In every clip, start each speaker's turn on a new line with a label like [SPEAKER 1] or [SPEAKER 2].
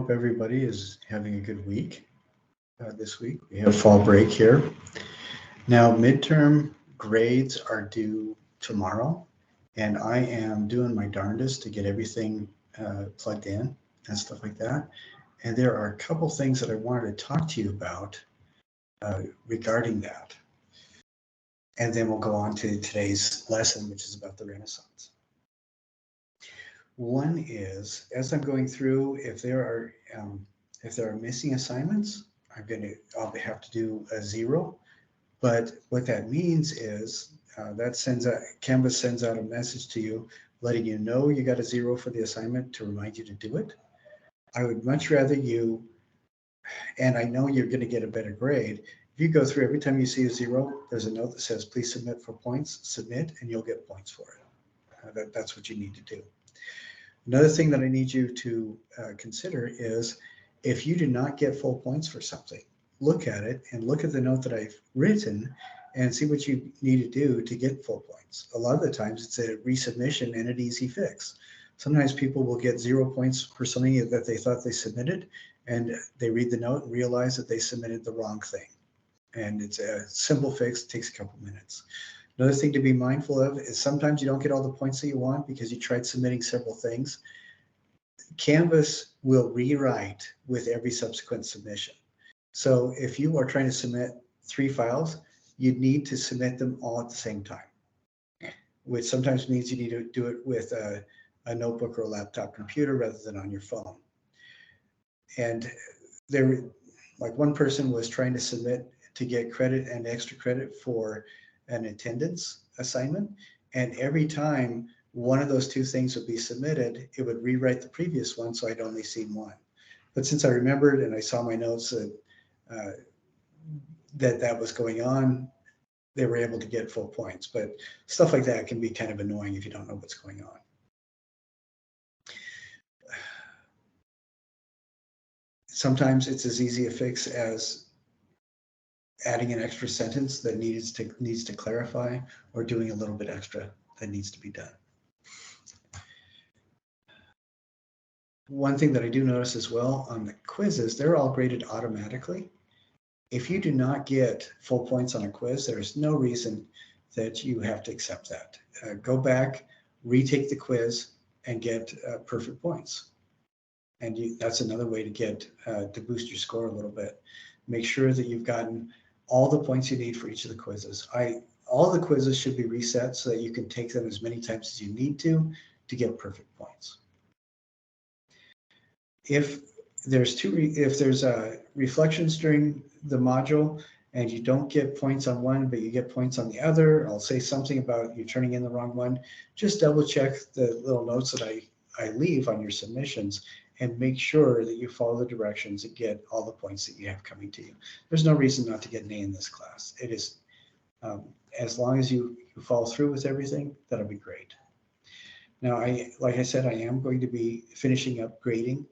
[SPEAKER 1] Hope everybody is having a good week this week. We have fall break here. Now, midterm grades are due tomorrow, and I am doing my darndest to get everything plugged in and stuff like that. And there are a couple things that I wanted to talk to you about regarding that. And then we'll go on to today's lesson, which is about the Renaissance. One is, as I'm going through, if there are missing assignments, I'll have to do a 0. But what that means is Canvas sends out a message to you, letting you know you got a 0 for the assignment to remind you to do it. I would much rather you, and I know you're going to get a better grade. If you go through every time you see a 0, there's a note that says, please submit for points, submit, and you'll get points for it. That's what you need to do. Another thing that I need you to consider is if you do not get full points for something, look at it and look at the note that I've written and see what you need to do to get full points. A lot of the times it's a resubmission and an easy fix. Sometimes people will get 0 points for something that they thought they submitted, and they read the note and realize that they submitted the wrong thing. And it's a simple fix, it takes a couple minutes. Another thing to be mindful of is sometimes you don't get all the points that you want because you tried submitting several things. Canvas will rewrite with every subsequent submission. So if you are trying to submit 3 files, you need to submit them all at the same time, which sometimes means you need to do it with a notebook or a laptop computer rather than on your phone. And like one person was trying to submit to get credit and extra credit for an attendance assignment. And every time one of those 2 things would be submitted, it would rewrite the previous one, so I'd only seen one. But since I remembered and I saw my notes that was going on, they were able to get full points. But stuff like that can be kind of annoying if you don't know what's going on. Sometimes it's as easy a fix as adding an extra sentence that needs to clarify, or doing a little bit extra that needs to be done. One thing that I do notice as well on the quizzes, they're all graded automatically. If you do not get full points on a quiz, there's no reason that you have to accept that. Go back, retake the quiz, and get perfect points. And that's another way to boost your score a little bit. Make sure that you've gotten all the points you need for each of the quizzes. All the quizzes should be reset so that you can take them as many times as you need to get perfect points. If there's reflections during the module and you don't get points on one, but you get points on the other, I'll say something about you turning in the wrong one. Just double check the little notes that I leave on your submissions and make sure that you follow the directions and get all the points that you have coming to you. There's no reason not to get an A in this class. It is, as long as you follow through with everything, that'll be great. Now, like I said, I am going to be finishing up grading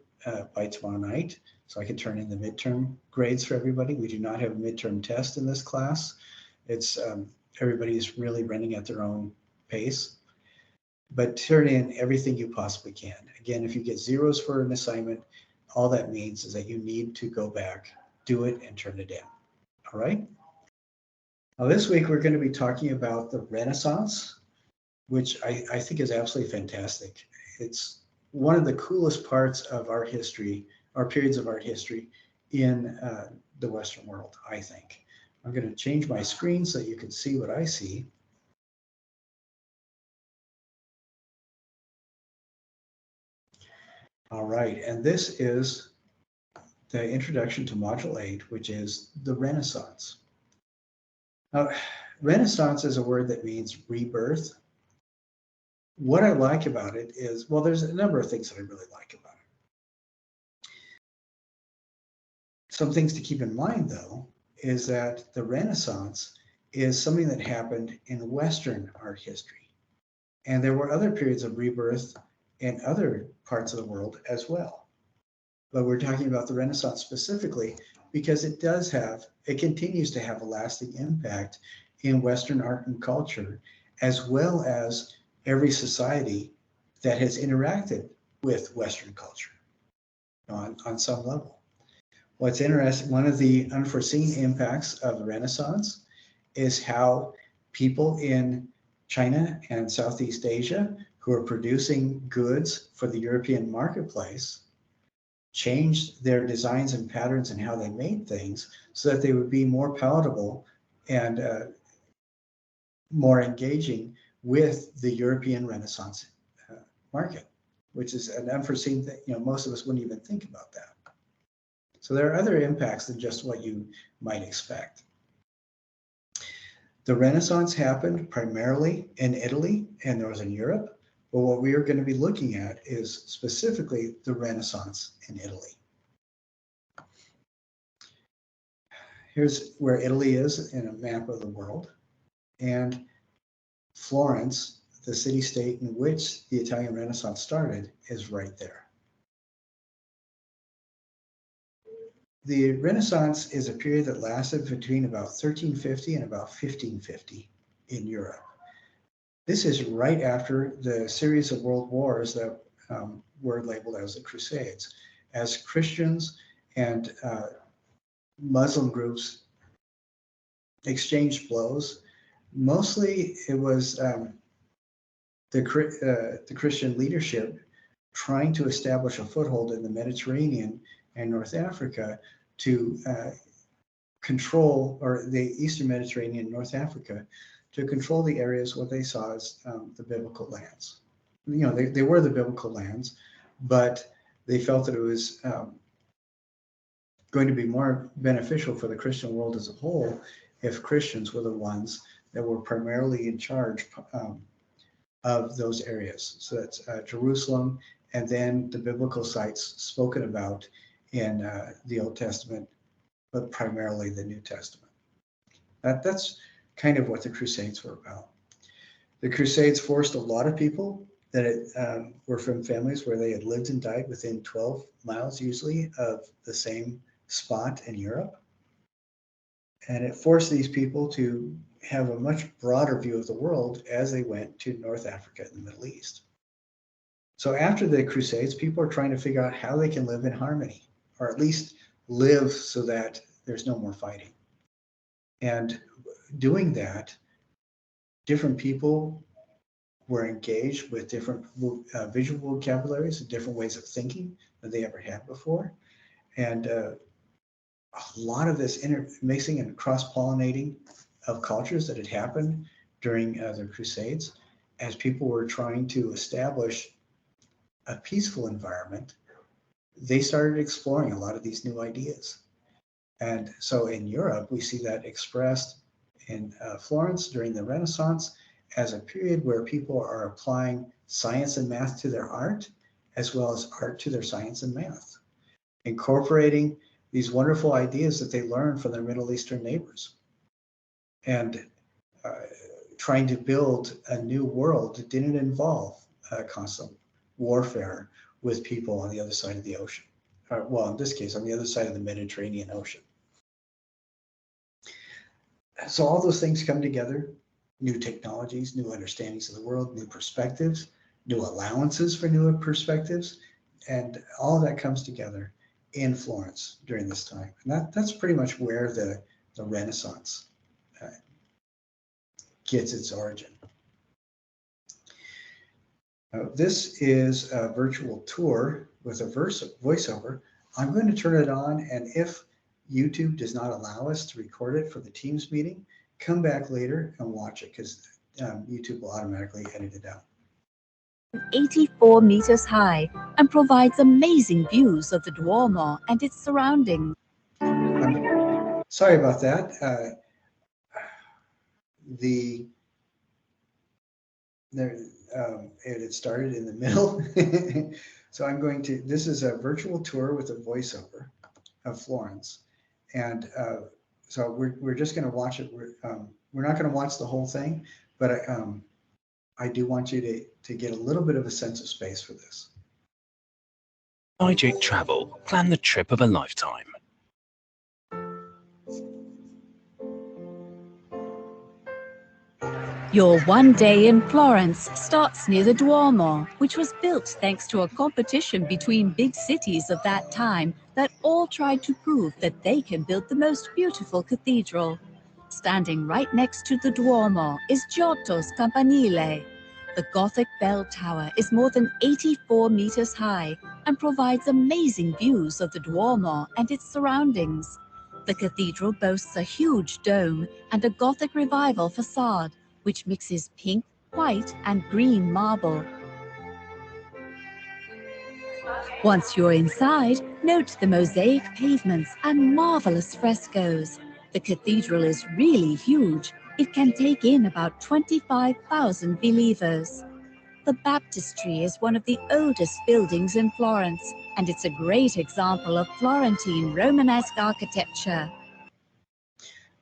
[SPEAKER 1] by tomorrow night, so I can turn in the midterm grades for everybody. We do not have a midterm test in this class. It's everybody's really running at their own pace. But turn in everything you possibly can. Again, if you get 0s for an assignment, all that means is that you need to go back, do it, and turn it in. All right? Now, this week, we're going to be talking about the Renaissance, which I think is absolutely fantastic. It's one of the coolest parts of art history, or periods of art history in the Western world, I think. I'm going to change my screen so that you can see what I see. All right, and this is the introduction to Module 8, which is the Renaissance. Now, Renaissance is a word that means rebirth. What I like about it is, well, there's a number of things that I really like about it. Some things to keep in mind, though, is that the Renaissance is something that happened in Western art history. And there were other periods of rebirth in other parts of the world as well. But we're talking about the Renaissance specifically because it continues to have a lasting impact in Western art and culture, as well as every society that has interacted with Western culture. on some level. What's interesting, one of the unforeseen impacts of the Renaissance is how people in China and Southeast Asia who are producing goods for the European marketplace changed their designs and patterns and how they made things so that they would be more palatable and more engaging with the European Renaissance market, which is an unforeseen thing. Most of us wouldn't even think about that. So there are other impacts than just what you might expect. The Renaissance happened primarily in Italy and Northern Europe, but what we are going to be looking at is specifically the Renaissance in Italy. Here's where Italy is in a map of the world, and Florence, the city-state in which the Italian Renaissance started, is right there. The Renaissance is a period that lasted between about 1350 and about 1550 in Europe. This is right after the series of world wars that were labeled as the Crusades. As Christians and Muslim groups exchanged blows, mostly it was the Christian leadership trying to establish a foothold in the Mediterranean and North Africa to control, or the Eastern Mediterranean, North Africa, to control the areas what they saw as the biblical lands. They were the biblical lands, but they felt that it was going to be more beneficial for the Christian world as a whole if Christians were the ones that were primarily in charge of those areas. So that's Jerusalem, and then the biblical sites spoken about in the Old Testament, but primarily the New Testament. That's kind of what the Crusades were about. The Crusades forced a lot of people that were from families where they had lived and died within 12 miles usually of the same spot in Europe. And it forced these people to have a much broader view of the world as they went to North Africa and the Middle East. So after the Crusades, people are trying to figure out how they can live in harmony, or at least live so that there's no more fighting. And doing that, different people were engaged with different visual vocabularies and different ways of thinking than they ever had before. And a lot of this intermixing and cross-pollinating of cultures that had happened during the Crusades, as people were trying to establish a peaceful environment, they started exploring a lot of these new ideas. And so in Europe, we see that expressed in Florence during the Renaissance as a period where people are applying science and math to their art, as well as art to their science and math, incorporating these wonderful ideas that they learned from their Middle Eastern neighbors, and trying to build a new world that didn't involve constant warfare with people on the other side of the ocean. Well, in this case, on the other side of the Mediterranean Ocean. So all those things come together, new technologies, new understandings of the world, new perspectives, new allowances for new perspectives, and all of that comes together in Florence during this time. And that's pretty much where the Renaissance gets its origin. This is a virtual tour with a voiceover. I'm going to turn it on, and if YouTube does not allow us to record it for the Teams meeting, come back later and watch it, because YouTube will automatically edit it out.
[SPEAKER 2] 84 meters high and provides amazing views of the Duomo and its surroundings.
[SPEAKER 1] Sorry about that. It started in the middle. So I'm going to, this is a virtual tour with a voiceover of Florence. And so we're just going to watch it. We're not going to watch the whole thing, but I do want you to get a little bit of a sense of space for this.
[SPEAKER 3] Magic Travel. Plan the trip of a lifetime.
[SPEAKER 2] Your one day in Florence starts near the Duomo, which was built thanks to a competition between big cities of that time that all tried to prove that they can build the most beautiful cathedral. Standing right next to the Duomo is Giotto's Campanile. The Gothic bell tower is more than 84 meters high and provides amazing views of the Duomo and its surroundings. The cathedral boasts a huge dome and a Gothic revival facade, which mixes pink, white, and green marble. Once you're inside, note the mosaic pavements and marvelous frescoes. The cathedral is really huge. It can take in about 25,000 believers. The baptistry is one of the oldest buildings in Florence, and it's a great example of Florentine Romanesque architecture.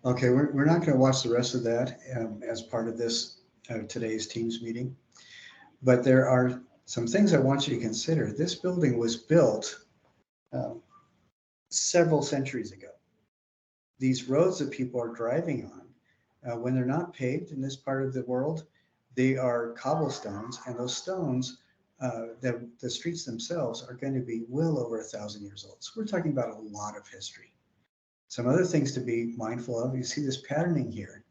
[SPEAKER 1] Okay, we're not going to watch the rest of that as part of this today's Teams meeting, but there are some things I want you to consider. This building was built several centuries ago. These roads that people are driving on, when they're not paved in this part of the world, they are cobblestones, and those stones, the streets themselves are going to be well over 1,000 years old. So we're talking about a lot of history. Some other things to be mindful of, you see this patterning here,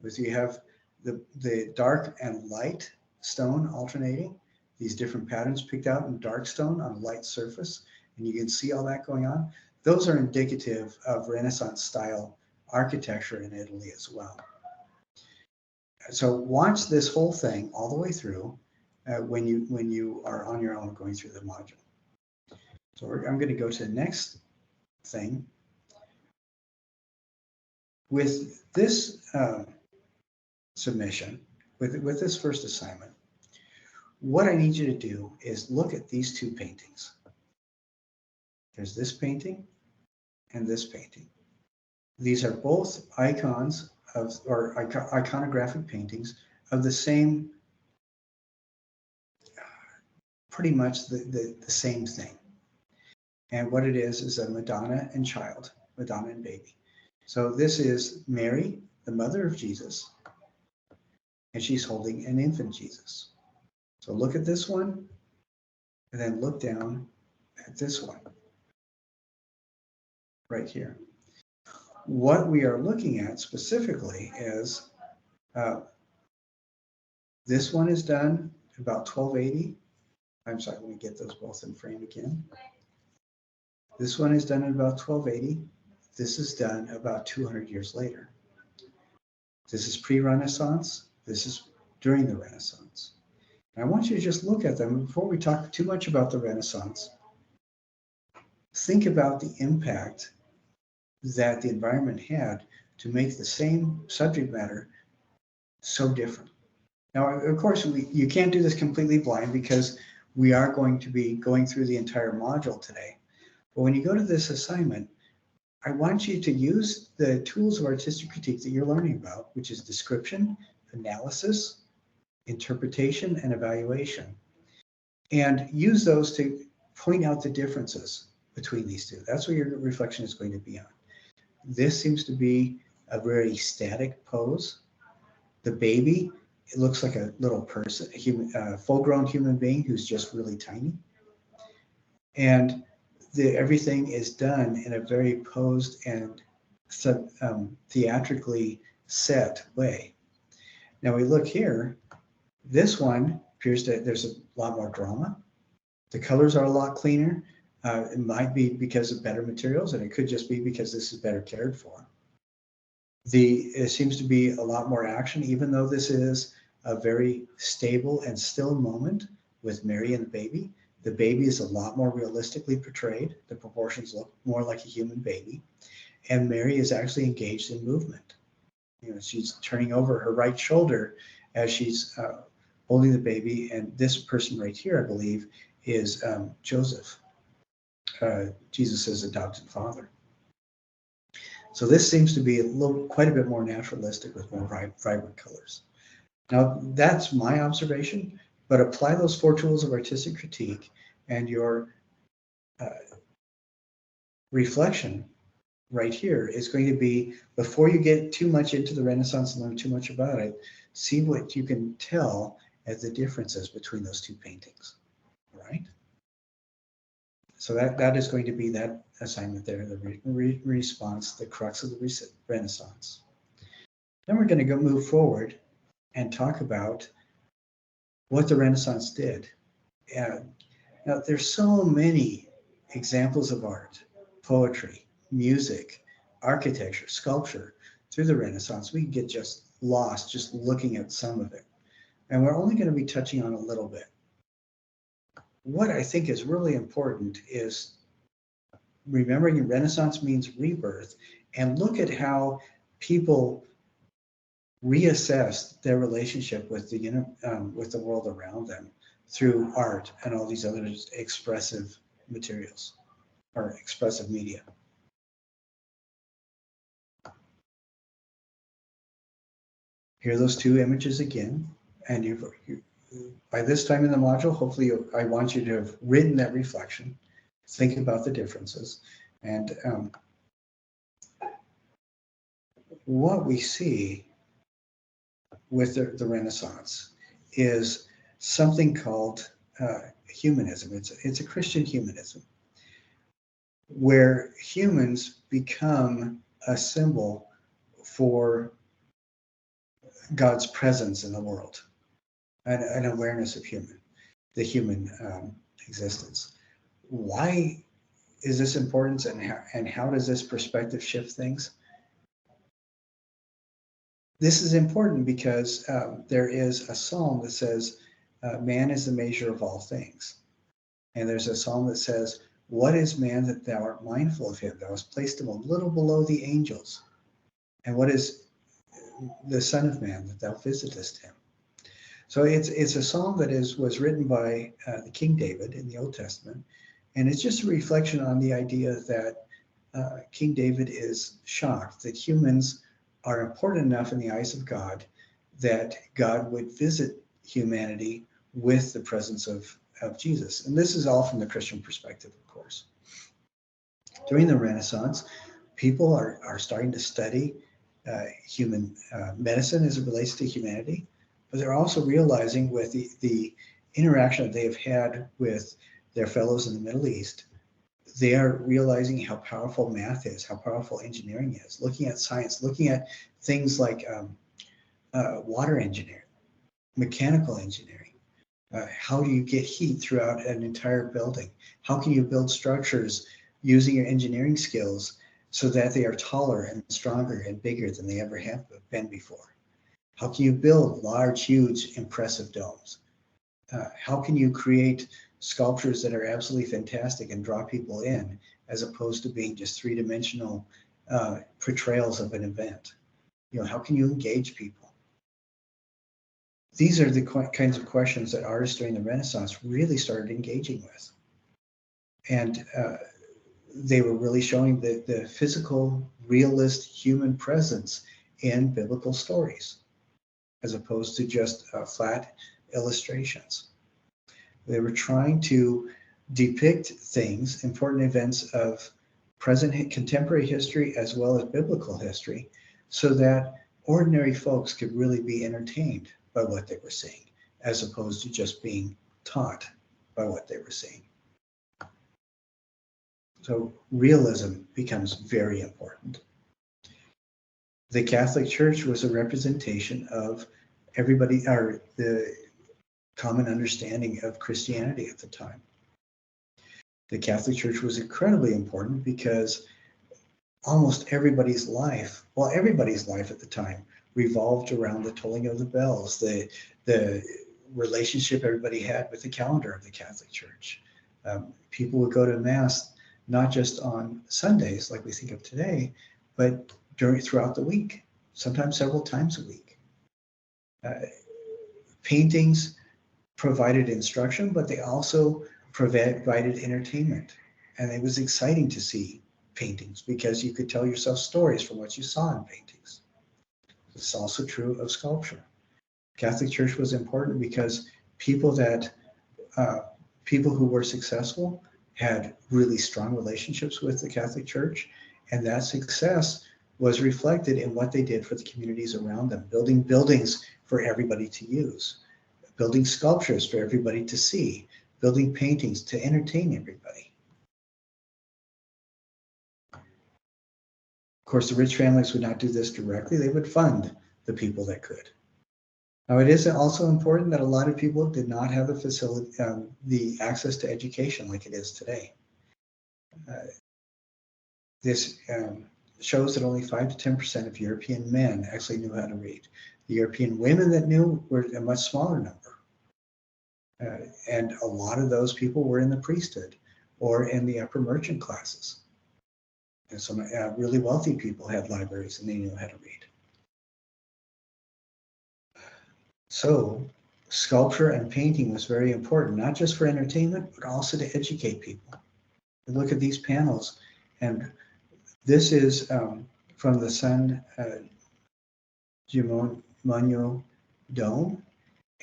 [SPEAKER 1] because you have the dark and light stone alternating, these different patterns picked out in dark stone on a light surface, and you can see all that going on. Those are indicative of Renaissance style architecture in Italy as well. So watch this whole thing all the way through when you are on your own going through the module. So I'm going to go to the next thing. With this submission, with this first assignment, what I need you to do is look at these two paintings. There's this painting and this painting. These are both icons or iconographic paintings of the same, pretty much the same thing. And what it is a Madonna and child, Madonna and baby. So this is Mary, the mother of Jesus, and she's holding an infant Jesus. So look at this one, and then look down at this one, right here. What we are looking at specifically is this one is done about 1280. I'm sorry, let me get those both in frame again. This one is done in about 1280. This is done about 200 years later. This is pre-Renaissance. This is during the Renaissance. And I want you to just look at them before we talk too much about the Renaissance. Think about the impact that the environment had to make the same subject matter so different. Now, of course, you can't do this completely blind because we are going to be going through the entire module today. But when you go to this assignment, I want you to use the tools of artistic critique that you're learning about, which is description, analysis, interpretation, and evaluation, and use those to point out the differences between these two. That's what your reflection is going to be on. This seems to be a very static pose. The baby, it looks like a little person, a human, full-grown human being who's just really tiny. And everything is done in a very posed and theatrically set way. Now we look here, this one appears that there's a lot more drama. The colors are a lot cleaner. It might be because of better materials, and it could just be because this is better cared for. It seems to be a lot more action, even though this is a very stable and still moment with Mary and the baby. The baby is a lot more realistically portrayed. The proportions look more like a human baby. And Mary is actually engaged in movement. You know, she's turning over her right shoulder as she's holding the baby. And this person right here, I believe, is Joseph, Jesus' adopted father. So this seems to be quite a bit more naturalistic with more vibrant colors. Now, that's my observation, but apply those 4 tools of artistic critique and your reflection right here is going to be, before you get too much into the Renaissance and learn too much about it, see what you can tell as the differences between those two paintings, right? So that is going to be that assignment there, the response, the crux of the Renaissance. Then we're going to go move forward and talk about what the Renaissance did. Now, there's so many examples of art, poetry, music, architecture, sculpture through the Renaissance. We can get just lost just looking at some of it. And we're only going to be touching on a little bit. What I think is really important is remembering Renaissance means rebirth, and look at how people reassessed their relationship with the world around them through art and all these other expressive materials or expressive media. Here are those two images again, and by this time in the module, hopefully I want you to have written that reflection, think about the differences, and what we see with the Renaissance is something called humanism. It's a Christian humanism, where humans become a symbol for God's presence in the world, an awareness of the human existence. Why is this important, and how does this perspective shift things? This is important because there is a psalm that says, man is the measure of all things. And there's a psalm that says, what is man that thou art mindful of him? Thou hast placed him a little below the angels. And what is the Son of Man that thou visitest him? So it's a psalm that was written by the King David in the Old Testament. And it's just a reflection on the idea that King David is shocked that humans are important enough in the eyes of God that God would visit humanity with the presence of Jesus. And this is all from the Christian perspective, of course. During the Renaissance, people are starting to study human medicine as it relates to humanity, but they're also realizing with the interaction that they have had with their fellows in the Middle East, they are realizing how powerful math is, how powerful engineering is, looking at science, looking at things like water engineering, mechanical engineering. How do you get heat throughout an entire building? How can you build structures using your engineering skills so that they are taller and stronger and bigger than they ever have been before? How can you build large, huge, impressive domes? How can you create sculptures that are absolutely fantastic and draw people in, as opposed to being just three-dimensional portrayals of an event? How can you engage people? These are the kinds of questions that artists during the Renaissance really started engaging with. And they were really showing the physical, realist human presence in biblical stories, as opposed to just flat illustrations. They were trying to depict things, important events of present contemporary history as well as biblical history, so that ordinary folks could really be entertained by what they were seeing, as opposed to just being taught by what they were seeing. So realism becomes very important. The Catholic Church was a representation of everybody, or the common understanding of Christianity at the time. The Catholic Church was incredibly important because almost everybody's life at the time revolved around the tolling of the bells, the relationship everybody had with the calendar of the Catholic Church. People would go to Mass not just on Sundays like we think of today, but throughout the week, sometimes several times a week. Paintings provided instruction, but they also provided entertainment. And it was exciting to see paintings because you could tell yourself stories from what you saw in paintings. It's also true of sculpture. Catholic Church was important because people who were successful had really strong relationships with the Catholic Church, And that success was reflected in what they did for the communities around them, building buildings for everybody to use, building sculptures for everybody to see, building paintings to entertain everybody. Of course, the rich families would not do this directly. They would fund the people that could. Now, it is also important that a lot of people did not have the facility, the access to education like it is today. This shows that only 5 to 10% of European men actually knew how to read. The European women that knew were a much smaller number. And a lot of those people were in the priesthood or in the upper merchant classes. And some really wealthy people had libraries and they knew how to read. So sculpture and painting was very important, not just for entertainment, but also to educate people. And look at these panels. And this is from the San Gimignano Dome.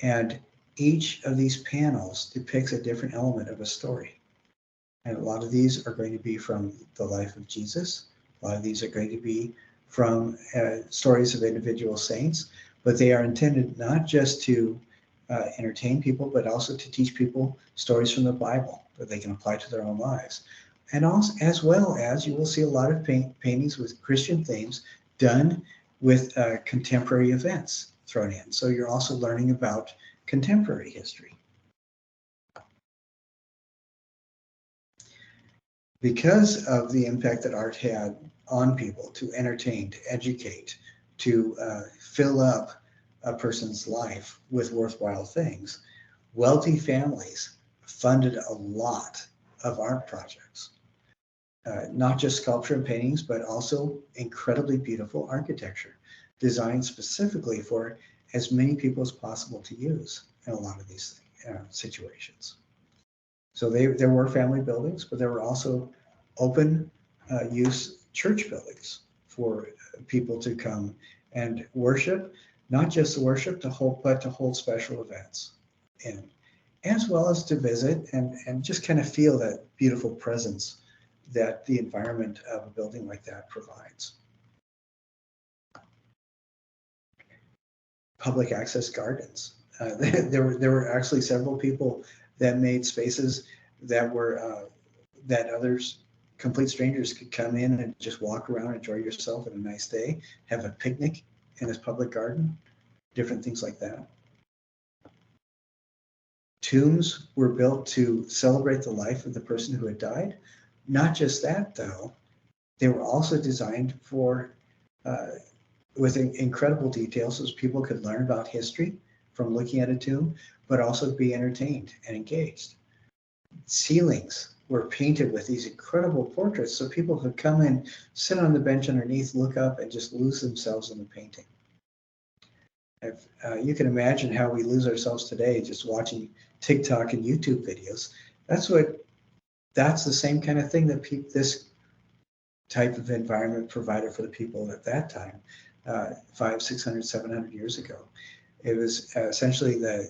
[SPEAKER 1] And each of these panels depicts a different element of a story. And a lot of these are going to be from the life of Jesus. A lot of these are going to be from stories of individual saints, but they are intended not just to entertain people, but also to teach people stories from the Bible that they can apply to their own lives. And also, as well as, you will see a lot of paintings with Christian themes done with contemporary events thrown in. So you're also learning about contemporary history. Because of the impact that art had on people to entertain, to educate, to fill up a person's life with worthwhile things, wealthy families funded a lot of art projects. Not just sculpture and paintings, but also incredibly beautiful architecture designed specifically for as many people as possible to use in a lot of these situations. So there were family buildings, but there were also open use church buildings for people to come and worship, not just to worship, but to hold special events in, as well as to visit and just kind of feel that beautiful presence that the environment of a building like that provides. Public access gardens. There were actually several people that made spaces that were that others, complete strangers, could come in and just walk around, enjoy yourself on a nice day, have a picnic in this public garden, different things like that. Tombs were built to celebrate the life of the person who had died. Not just that, though, they were also designed for with incredible details so people could learn about history from looking at a tomb, but also be entertained and engaged. Ceilings were painted with these incredible portraits so people could come in, sit on the bench underneath, look up, and just lose themselves in the painting. If, you can imagine how we lose ourselves today just watching TikTok and YouTube videos. That's the same kind of thing that this type of environment provided for the people at that time, 500, 600, 700 years ago. It was essentially the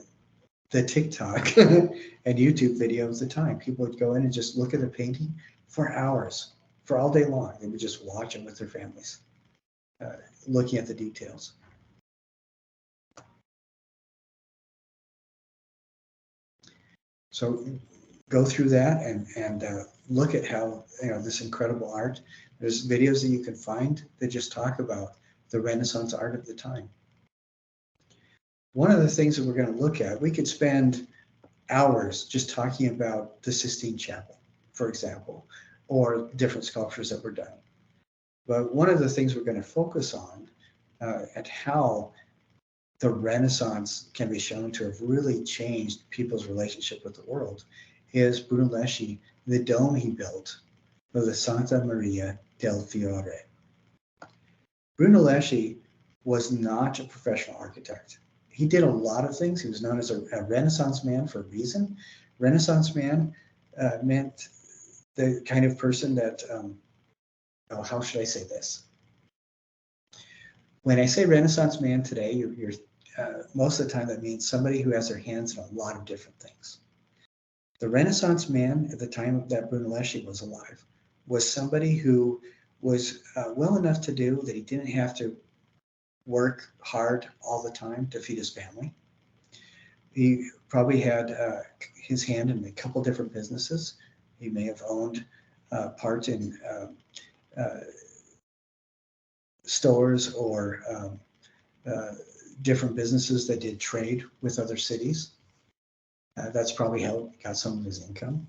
[SPEAKER 1] TikTok and YouTube video of the time. People would go in and just look at a painting for hours, for all day long. They would just watch it with their families, looking at the details. So go through that and look at how, this incredible art. There's videos that you can find that just talk about the Renaissance art of the time. One of the things that we're going to look at, we could spend hours just talking about the Sistine Chapel, for example, or different sculptures that were done. But one of the things we're going to focus on at how the Renaissance can be shown to have really changed people's relationship with the world is Brunelleschi, the dome he built for the Santa Maria del Fiore. Brunelleschi was not a professional architect. He did a lot of things. He was known as a Renaissance man for a reason. Renaissance man meant the kind of person that, how should I say this? When I say Renaissance man today, you're most of the time that means somebody who has their hands in a lot of different things. The Renaissance man at the time that Brunelleschi was alive was somebody who was well enough to do that he didn't have to work hard all the time to feed his family. He probably had his hand in a couple different businesses. He may have owned part in stores or different businesses that did trade with other cities. That's probably how he got some of his income.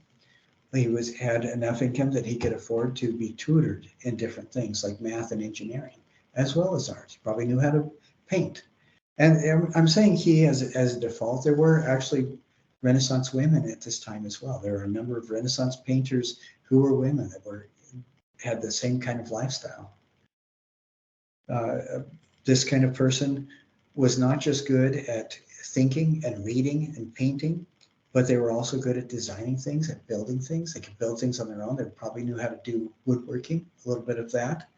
[SPEAKER 1] He had enough income that he could afford to be tutored in different things like math and engineering, as well as art. He probably knew how to paint. And I'm saying he as a default. There were actually Renaissance women at this time as well. There are a number of Renaissance painters who were women that had the same kind of lifestyle. This kind of person was not just good at thinking and reading and painting, but they were also good at designing things, at building things. They could build things on their own. They probably knew how to do woodworking, a little bit of that,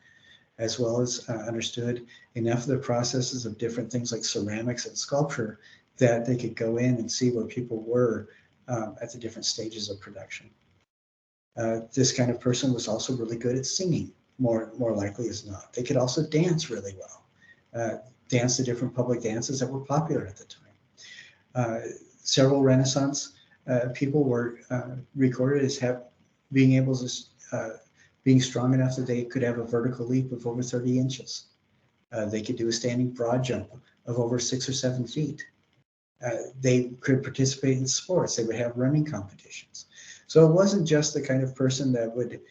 [SPEAKER 1] as well as understood enough of the processes of different things like ceramics and sculpture that they could go in and see where people were at the different stages of production. This kind of person was also really good at singing, more likely as not. They could also dance really well, dance the different public dances that were popular at the time. Several Renaissance people were recorded as being strong enough that they could have a vertical leap of over 30 inches. They could do a standing broad jump of over 6 or 7 feet. They could participate in sports. They would have running competitions. So it wasn't just the kind of person that would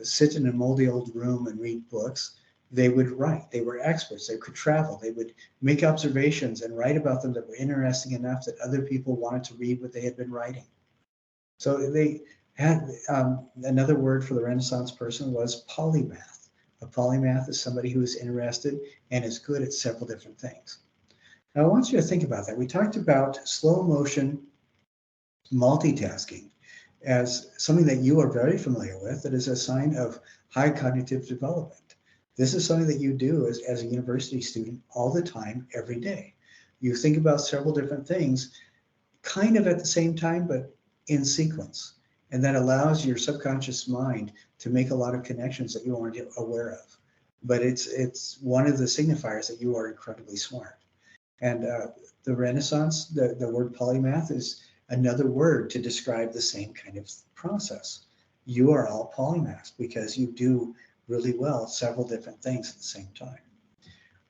[SPEAKER 1] sit in a moldy old room and read books. They would write. They were experts. They could travel. They would make observations and write about them that were interesting enough that other people wanted to read what they had been writing. So they had another word for the Renaissance person was polymath. A polymath is somebody who is interested and is good at several different things. Now, I want you to think about that. We talked about slow motion multitasking as something that you are very familiar with, that is a sign of high cognitive development. This is something that you do as a university student all the time, every day. You think about several different things kind of at the same time, but in sequence. And that allows your subconscious mind to make a lot of connections that you aren't aware of. But it's one of the signifiers that you are incredibly smart. And the Renaissance, the word polymath is another word to describe the same kind of process. You are all polymaths because you do really well several different things at the same time.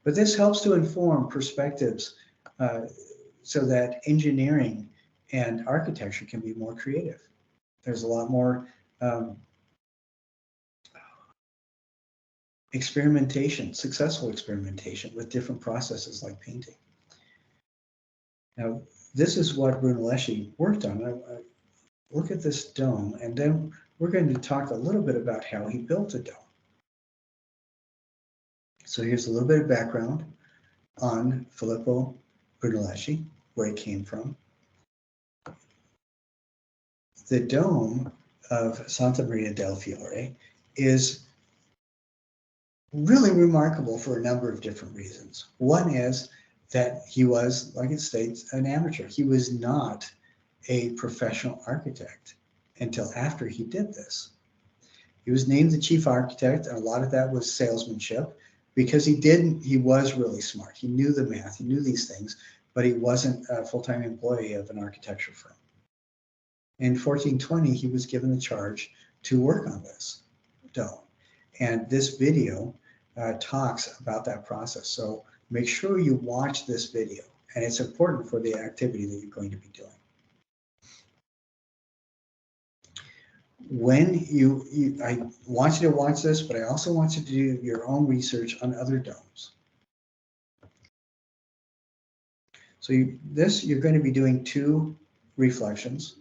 [SPEAKER 1] But this helps to inform perspectives so that engineering and architecture can be more creative. There's a lot more experimentation, successful experimentation with different processes like painting. Now, this is what Brunelleschi worked on. Look at this dome, and then we're going to talk a little bit about how he built a dome. So here's a little bit of background on Filippo Brunelleschi, where he came from. The dome of Santa Maria del Fiore is really remarkable for a number of different reasons. One is that he was, like it states, an amateur. He was not a professional architect until after he did this. He was named the chief architect, and a lot of that was salesmanship, because he was really smart. He knew the math, he knew these things, but he wasn't a full-time employee of an architecture firm. In 1420, he was given the charge to work on this dome. And this video talks about that process. So make sure you watch this video, and it's important for the activity that you're going to be doing. I want you to watch this, but I also want you to do your own research on other domes. So you're going to be doing 2 reflections.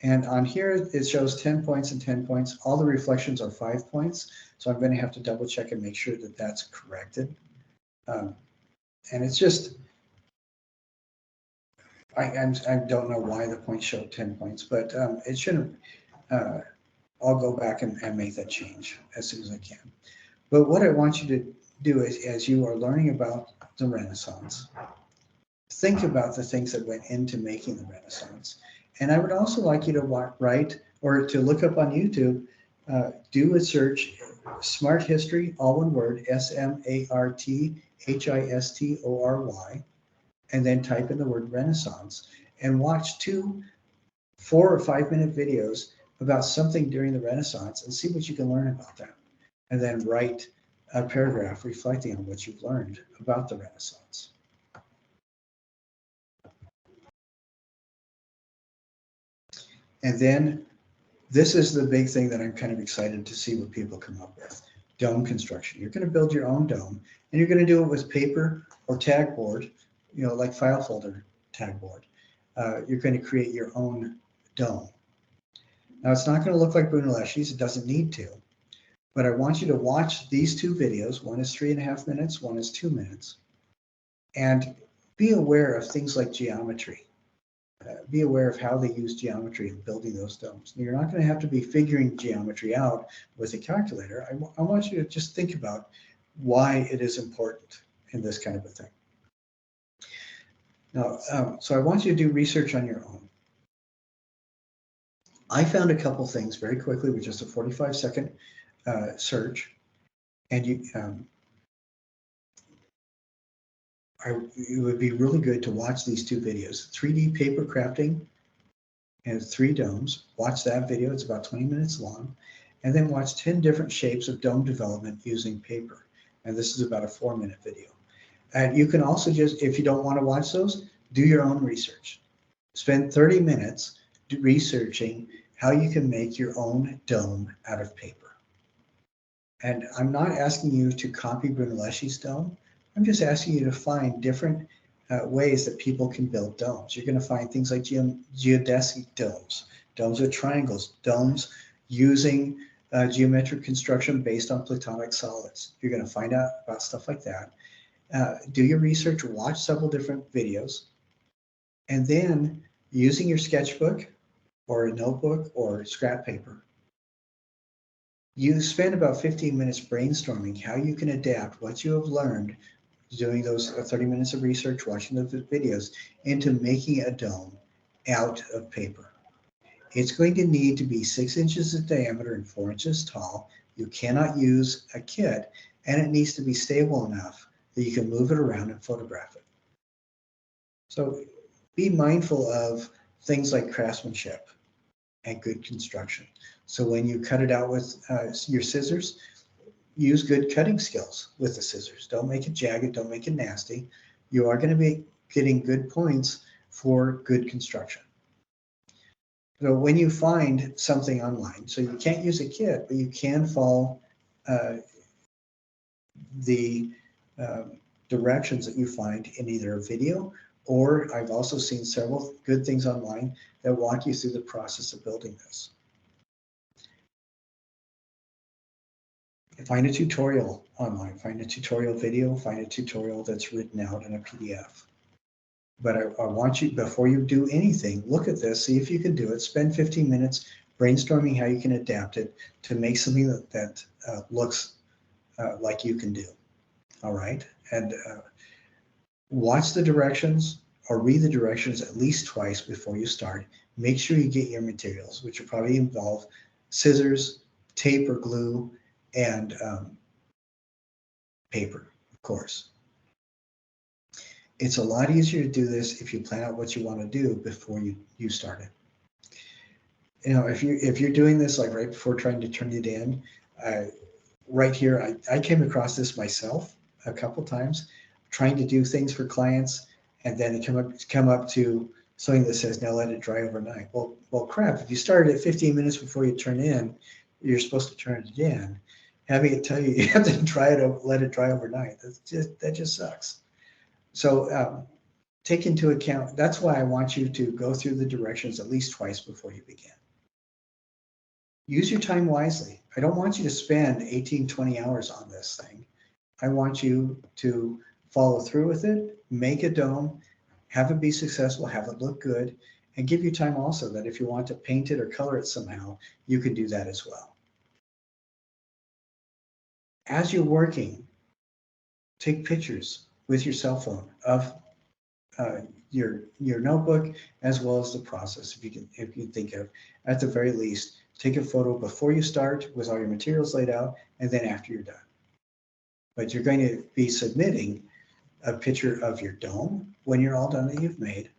[SPEAKER 1] And on here, it shows 10 points and 10 points. All the reflections are 5 points. So I'm going to have to double check and make sure that that's corrected. And it's just, I don't know why the points show 10 points, but it shouldn't. I'll go back and make that change as soon as I can. But what I want you to do is, as you are learning about the Renaissance, think about the things that went into making the Renaissance. And I would also like you to write or to look up on YouTube, do a search Smart History, all one word, SMARTHISTORY, and then type in the word Renaissance and watch 2 4 or 5 minute videos about something during the Renaissance and see what you can learn about that. And then write a paragraph reflecting on what you've learned about the Renaissance. And then this is the big thing that I'm kind of excited to see what people come up with. Dome construction. You're going to build your own dome, and you're going to do it with paper or tag board, like file folder tag board. You're going to create your own dome. Now, it's not going to look like Brunelleschi's. It doesn't need to. But I want you to watch these 2 videos. One is 3.5 minutes, one is 2 minutes. And be aware of things like geometry. Be aware of how they use geometry in building those domes. You're not going to have to be figuring geometry out with a calculator. I want you to just think about why it is important in this kind of a thing. Now, so I want you to do research on your own. I found a couple things very quickly with just a 45-second search, and it would be really good to watch these 2 videos, 3D paper crafting and 3 domes. Watch that video, it's about 20 minutes long, and then watch 10 different shapes of dome development using paper. And this is about a 4-minute video. And you can also just, if you don't want to watch those, do your own research. Spend 30 minutes researching how you can make your own dome out of paper. And I'm not asking you to copy Brunelleschi's dome. I'm just asking you to find different ways that people can build domes. You're going to find things like geodesic domes, domes with triangles, domes using geometric construction based on platonic solids. You're going to find out about stuff like that. Do your research, watch several different videos, and then using your sketchbook or a notebook or scrap paper, you spend about 15 minutes brainstorming how you can adapt what you have learned doing those 30 minutes of research, watching the videos, into making a dome out of paper. It's going to need to be 6 inches in diameter and 4 inches tall. You cannot use a kit, and it needs to be stable enough that you can move it around and photograph it. So be mindful of things like craftsmanship and good construction. So when you cut it out with your scissors, use good cutting skills with the scissors. Don't make it jagged, don't make it nasty. You are going to be getting good points for good construction. So when you find something online, so you can't use a kit, but you can follow the directions that you find in either a video, or I've also seen several good things online that walk you through the process of building this. Find a tutorial online, find a tutorial video, find a tutorial that's written out in a PDF. But I want you, before you do anything, look at this, see if you can do it, spend 15 minutes brainstorming how you can adapt it to make something that looks like you can do. All right, and watch the directions or read the directions at least twice before you start. Make sure you get your materials, which will probably involve scissors, tape or glue, and paper, of course. It's a lot easier to do this if you plan out what you want to do before you start it. If you're doing this like right before trying to turn it in, right here, I came across this myself a couple times, trying to do things for clients, and then it come up to something that says, now let it dry overnight. Well, crap, if you started at 15 minutes before you turn in, you're supposed to turn it in. Having it tell you you have to let it dry overnight, that just sucks. So take into account, that's why I want you to go through the directions at least twice before you begin. Use your time wisely. I don't want you to spend 18, 20 hours on this thing. I want you to follow through with it, make a dome, have it be successful, have it look good, and give you time also that if you want to paint it or color it somehow, you can do that as well. As you're working, take pictures with your cell phone of your notebook as well as the process, if you can think of, at the very least, Take a photo before you start with all your materials laid out, and then after you're done. But you're going to be submitting a picture of your dome when you're all done that you've made,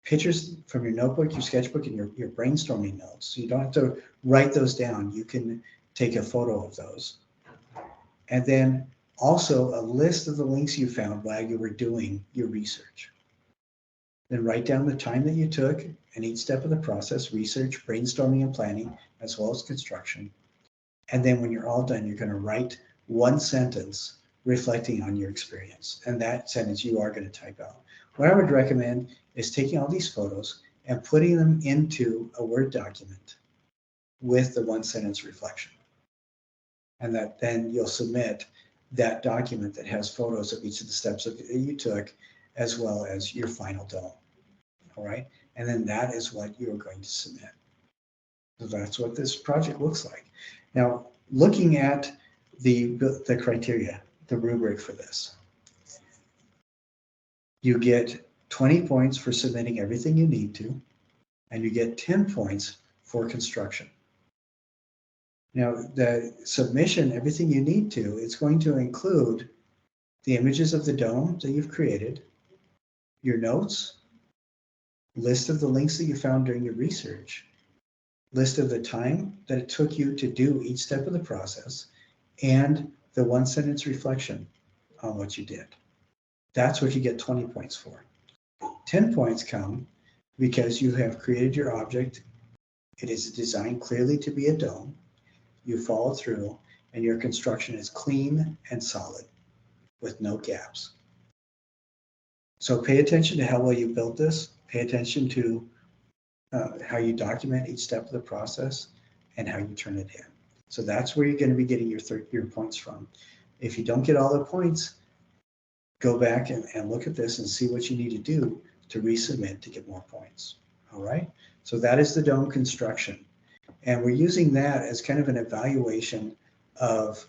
[SPEAKER 1] pictures from your notebook, your sketchbook, and your brainstorming notes. So you don't have to write those down. You can take a photo of those. And then also a list of the links you found while you were doing your research. Then write down the time that you took in each step of the process, research, brainstorming, and planning, as well as construction. And then when you're all done, you're going to write one sentence reflecting on your experience. And that sentence you are going to type out. What I would recommend is taking all these photos and putting them into a Word document with the one sentence reflection. And that then you'll submit that document that has photos of each of the steps that you took, as well as your final dome. All right. And then that is what you're going to submit. So that's what this project looks like. Now, looking at the criteria, the rubric for this, you get 20 points for submitting everything you need to, and you get 10 points for construction. Now, the submission, everything you need to, it's going to include the images of the dome that you've created, your notes, list of the links that you found during your research, list of the time that it took you to do each step of the process, and the one sentence reflection on what you did. That's what you get 20 points for. 10 points come because you have created your object. It is designed clearly to be a dome. You follow through, and your construction is clean and solid with no gaps. So pay attention to how well you built this. Pay attention to how you document each step of the process and how you turn it in. So that's where you're going to be getting your points from. If you don't get all the points, go back and look at this and see what you need to do to resubmit to get more points. All right. So that is the dome construction. And we're using that as kind of an evaluation of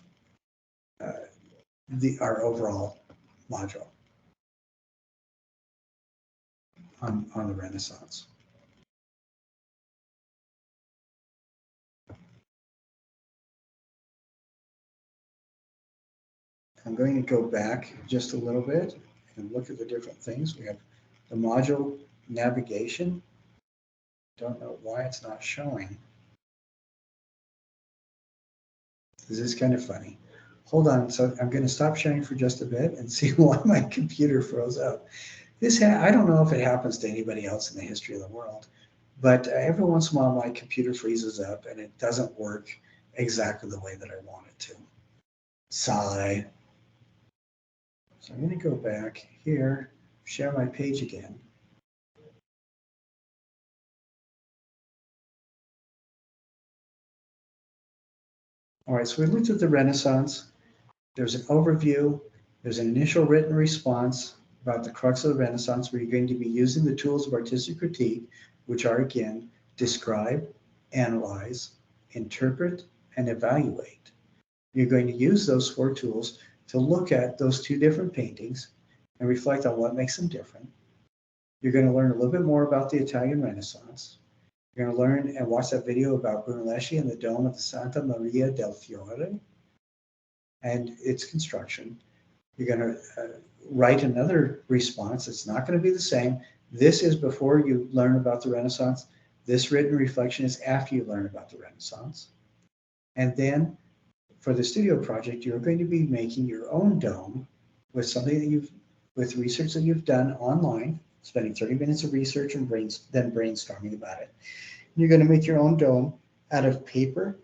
[SPEAKER 1] our overall module on the Renaissance. I'm going to go back just a little bit and look at the different things. We have the module navigation. Don't know why it's not showing. This is kind of funny. Hold on, so I'm going to stop sharing for just a bit and see why my computer froze up. I don't know if it happens to anybody else in the history of the world, but every once in a while my computer freezes up and it doesn't work exactly the way that I want it to. Sigh. So I'm going to go back here, share my page again. All right, so we looked at the Renaissance. There's an overview. There's an initial written response about the crux of the Renaissance, where you're going to be using the tools of artistic critique, which are, again, describe, analyze, interpret, and evaluate. You're going to use those 4 tools to look at those 2 different paintings and reflect on what makes them different. You're going to learn a little bit more about the Italian Renaissance. You're going to learn and watch that video about Brunelleschi and the dome of the Santa Maria del Fiore and its construction. You're going to write another response. It's not going to be the same. This is before you learn about the Renaissance. This written reflection is after you learn about the Renaissance. And then for the studio project, you're going to be making your own dome with something that with research that you've done online, spending 30 minutes of research and then brainstorming about it. You're going to make your own dome out of paper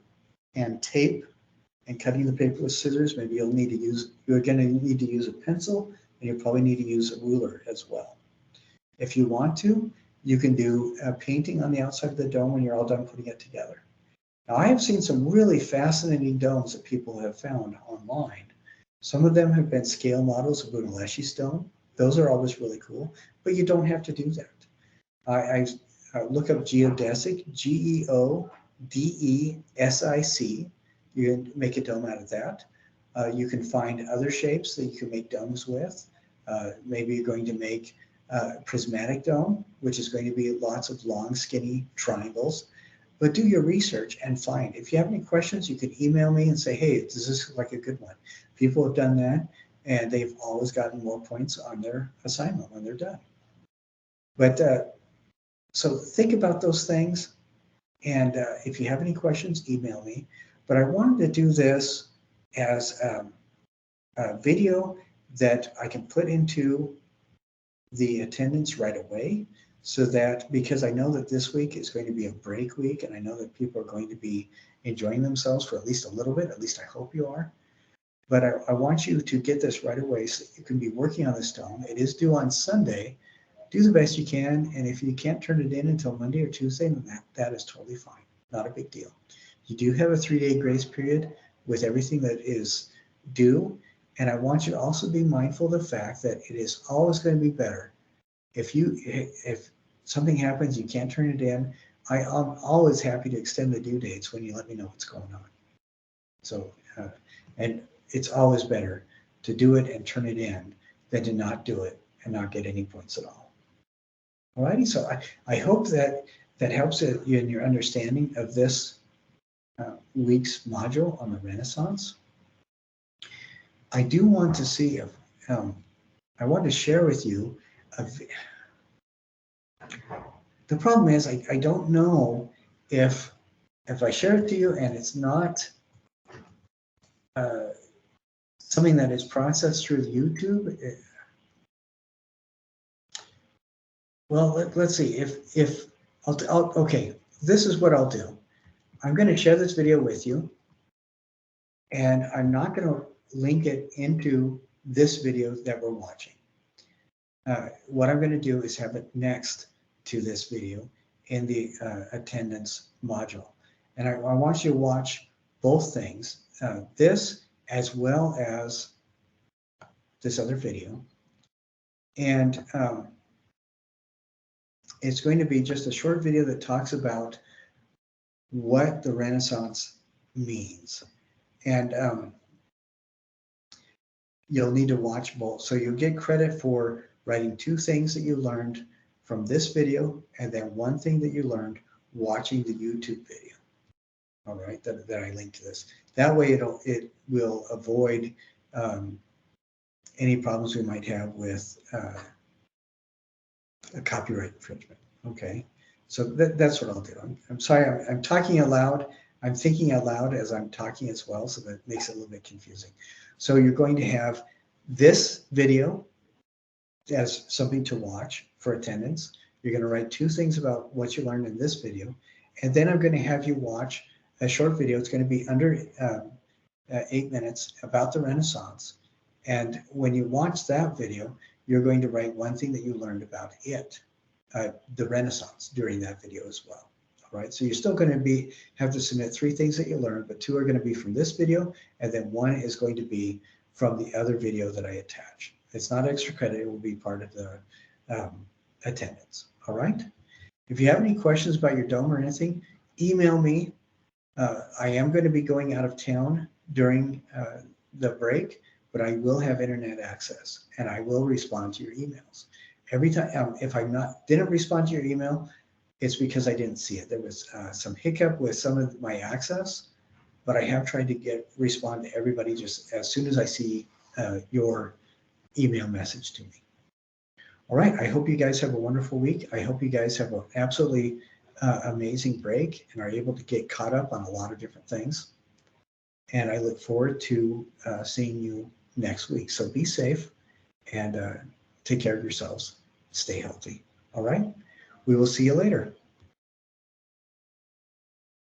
[SPEAKER 1] and tape and cutting the paper with scissors. Maybe you're going to need to use a pencil, and you'll probably need to use a ruler as well. If you want to, you can do a painting on the outside of the dome when you're all done putting it together. Now, I have seen some really fascinating domes that people have found online. Some of them have been scale models of Brunelleschi's dome. Those are always really cool, but you don't have to do that. I look up geodesic, Geodesic. You can make a dome out of that. You can find other shapes that you can make domes with. Maybe you're going to make a prismatic dome, which is going to be lots of long, skinny triangles. but do your research and find. If you have any questions, you can email me and say, hey, does this look like a good one? People have done that, and they've always gotten more points on their assignment when they're done. But so think about those things. And if you have any questions, email me. But I wanted to do this as a video that I can put into the attendance right away, so that, because I know that this week is going to be a break week, and I know that people are going to be enjoying themselves for at least a little bit, at least I hope you are. But I want you to get this right away so you can be working on the stone. It is due on Sunday. Do the best you can, and if you can't turn it in until Monday or Tuesday, then that is totally fine. Not a big deal. You do have a 3-day grace period with everything that is due, and I want you to also be mindful of the fact that it is always going to be better. If something happens, you can't turn it in, I'm always happy to extend the due dates when you let me know what's going on. So, and it's always better to do it and turn it in than to not do it and not get any points at all. Alrighty, so I hope that helps you in your understanding of this week's module on the Renaissance. I do want to see if I want to share with you the problem is I don't know if I share it to you and it's not something that is processed through YouTube. Well, let's see if okay, this is what I'll do. I'm going to share this video with you, and I'm not going to link it into this video that we're watching. What I'm going to do is have it next to this video in the attendance module. And I want you to watch both things, this as well as this other video. And it's going to be just a short video that talks about what the Renaissance means. And you'll need to watch both. So you'll get credit for writing 2 things that you learned from this video, and then 1 thing that you learned watching the YouTube video. All right, that I linked to this. That way it will avoid any problems we might have with a copyright infringement. Okay, so that's what I'll do. I'm sorry, I'm talking out loud. I'm thinking out loud as I'm talking as well, so that makes it a little bit confusing. So you're going to have this video as something to watch for attendance. You're going to write 2 things about what you learned in this video, and then I'm going to have you watch a short video. It's going to be under 8 minutes about the Renaissance. And when you watch that video, you're going to write 1 thing that you learned about it, the Renaissance, during that video as well. All right, so you're still going to have to submit 3 things that you learned, but 2 are going to be from this video, and then 1 is going to be from the other video that I attach. It's not extra credit, it will be part of the attendance. All right, if you have any questions about your dome or anything, email me. I am going to be going out of town during the break, but I will have internet access, and I will respond to your emails. Every time, if I didn't respond to your email, it's because I didn't see it. There was some hiccup with some of my access, but I have tried to respond to everybody just as soon as I see your email message to me. All right, I hope you guys have a wonderful week. I hope you guys have an absolutely amazing break and are able to get caught up on a lot of different things. And I look forward to seeing you next week. So be safe and take care of yourselves. Stay healthy. All right, we will see you later.